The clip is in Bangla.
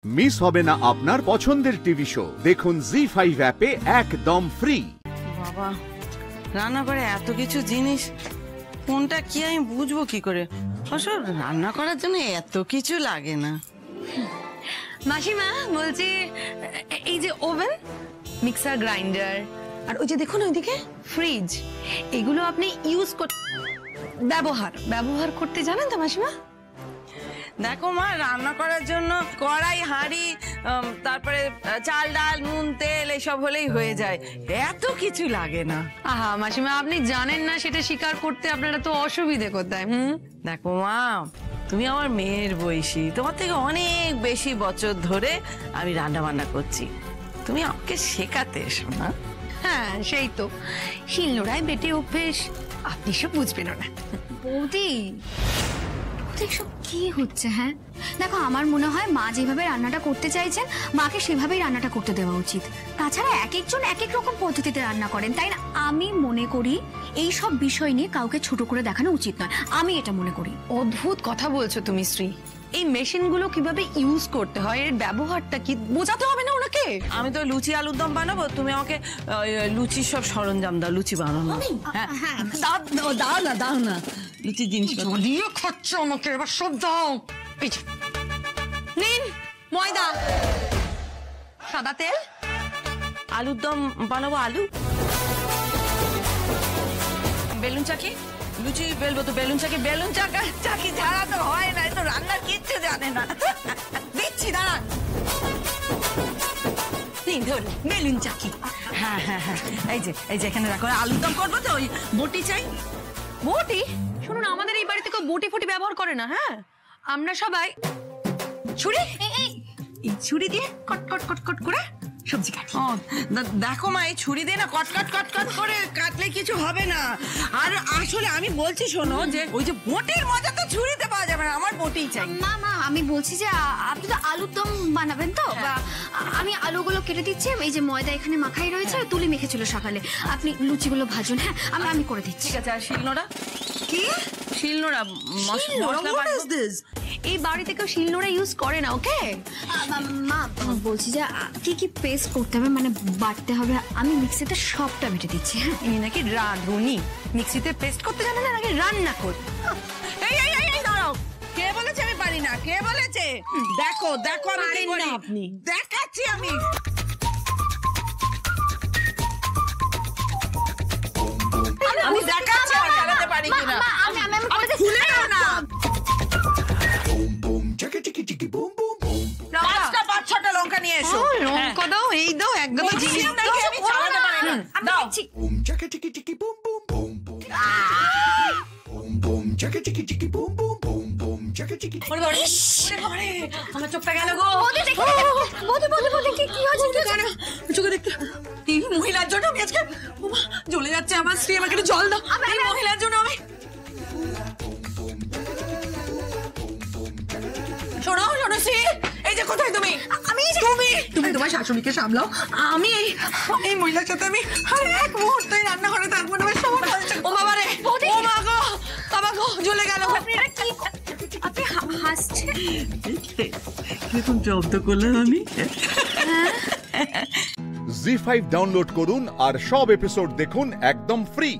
মিস হবে না আপনার পছন্দের টিভি শো। দেখুন জি5 অ্যাপে একদম ফ্রি। বাবা, রান্না করে এত কিছু জিনিস, কোনটা কি আমি বুঝবো কি করে? আসলে রান্না করার জন্য এত কিছু লাগে না। মাসিমা বলছি, এই যে ওভেন, মিক্সার গ্রাইন্ডার, আর ওই যে দেখুন ওইদিকে ফ্রিজ, এগুলো আপনি ব্যবহার করতে জানেন তো মাসিমা? দেখো মা, রান্না করার জন্য কড়াই, হাঁড়ি, তারপরে চাল ডাল, নুন, তেল এসব হলেই হয়ে যায়, এত কিছু লাগে না। আহা মাসিমা, আপনি জানেন না সেটা স্বীকার করতে আপনারা তো অসুবিধে কোথায়? দেখো মা, তুমি আমার মেয়ের বয়সী, তোমার থেকে অনেক বেশি বছর ধরে আমি রান্না বান্না করছি, তুমি আমাকে শেখাতে এসো না। হ্যাঁ সেই তো, শিলনোড়ায় বেটে অভ্যেস, আপনি সব বুঝবেন না। বৌদি, এসব কি হচ্ছে? হ্যাঁ দেখো, আমার মনে হয় মা যেভাবে রান্নাটা করতে চাইছেন, মাকে সেভাবেই রান্নাটা করতে দেওয়া উচিত। তাছাড়া এক একজন এক এক রকম পদ্ধতিতে রান্না করেন, তাই না? আমি মনে করি এই সব বিষয় নিয়ে কাউকে ছোট করে দেখানো উচিত নয়, আমি এটা মনে করি। অদ্ভুত কথা বলছো তুমি শ্রী। এই মেশিনগুলো কিভাবে ইউজ করতে হয়, এর ব্যবহারটা কি বোঝাতে হবে না ওনাকে? আমি তো লুচি আলুর দম বানাবো, তুমি আমাকে লুচির সব সরঞ্জাম দাও, লুচি বানানো। হ্যাঁ দাও না লুচির জিনিস খাচ্ছ আমাকে, এবার সব দাও। নিন ময়দা, সাদা তেল, আলুর দম বানাবো, আলু, বেলুন চাকি, লুচি বেলবো তো বেলুন চাকি, বেলুন চাকি ছাড়া তো হয় না, তো রান্নার কিচ্ছু জানে না। দিচ্ছি দাঁড়ান, বেলুন চাকি। হ্যাঁ হ্যাঁ হ্যাঁ, এই যে এখানে রাখো। আলুর দম করবো তো, ওই বটি চাই। বটি? শুনুন, আমাদের এই বাড়িতে কেউ বটি ফটি ব্যবহার করে না। হ্যাঁ, আমরা সবাই ছুরি, এই ছুরি দিয়ে কট কট কট কট করে সবজি কাটি। দেখো মা, এই ছুরি দিয়ে না কট কট কট কট করে কাটলে কিছু হবে না। আর আসলে আমি বলছি শোনো, যে ওই যে বটির মজা তো ছুরিতে পাওয়া যাবে না, আমার বটি চাই। মা আমি বলছি যে আপনি তো আলুর দম বানাবেন তো? আমি আলুগুলো কেটে দিচ্ছি, এই যে ময়দা এখানে মাখাই রয়েছে, তুলি মেখেছিল সকালে, আপনি লুচিগুলো ভাজুন। হ্যাঁ আমি করে দিচ্ছি। ঠিক আছে। আর শিলনোড়া? কি শিলনোড়া? এই বাড়িতে কেউ শিলনোড়া ইউজ করে না। ওকে মা, বলছি যে কি কি পেস্ট করতে হবে, মানে বাটতে হবে, আমি মিক্সিতে সবটা বেটে দিচ্ছি। হ্যাঁ, এই নাকি রাঁধুনি, মিক্সিতে পেস্ট করতে জানে না, নাকি রান্না করতে? এই দাঁড়াও, কে বলেছে আমি পারি না? কে বলেছে? দেখো আমি কি করি, আপনি দেখাচ্ছি আমি। আমি দেখাচ্ছি আমি চালাতে পারি কিনা। আমি করে দিচ্ছি। খুলে দাও না। পাঁচ ছটা লঙ্কা নিয়ে এসো। লঙ্কা দাও, এই দাও, একদম জিনিস নাকি আমি চালাতে পারি না। দাও। আমার চোখটা গেল গো। কি হয়েছে? চোখে দেখতে, এই মহিলার জন্য আমি আজকে জ্বলে যাচ্ছে আমার স্ত্রী, আমাকে একটু জল দাও। এই মহিলার জন্য আমি। শোনো শ্রী, এই যে কোথায় তুমি? তুমি তোমার শাশুড়িকে সামলাও, আমি এই মহিলার সাথে আমি এক মুহূর্তে রান্না করে থাকবো না। ও বাবা রে, ও মা গো, বাবা গো, জ্বলে গেল। আপনি হাসছেন? কিরকম জব্দ করলাম আমি। জি5 ডাউনলোড করুন আর সব এপিসোড দেখুন একদম ফ্রি।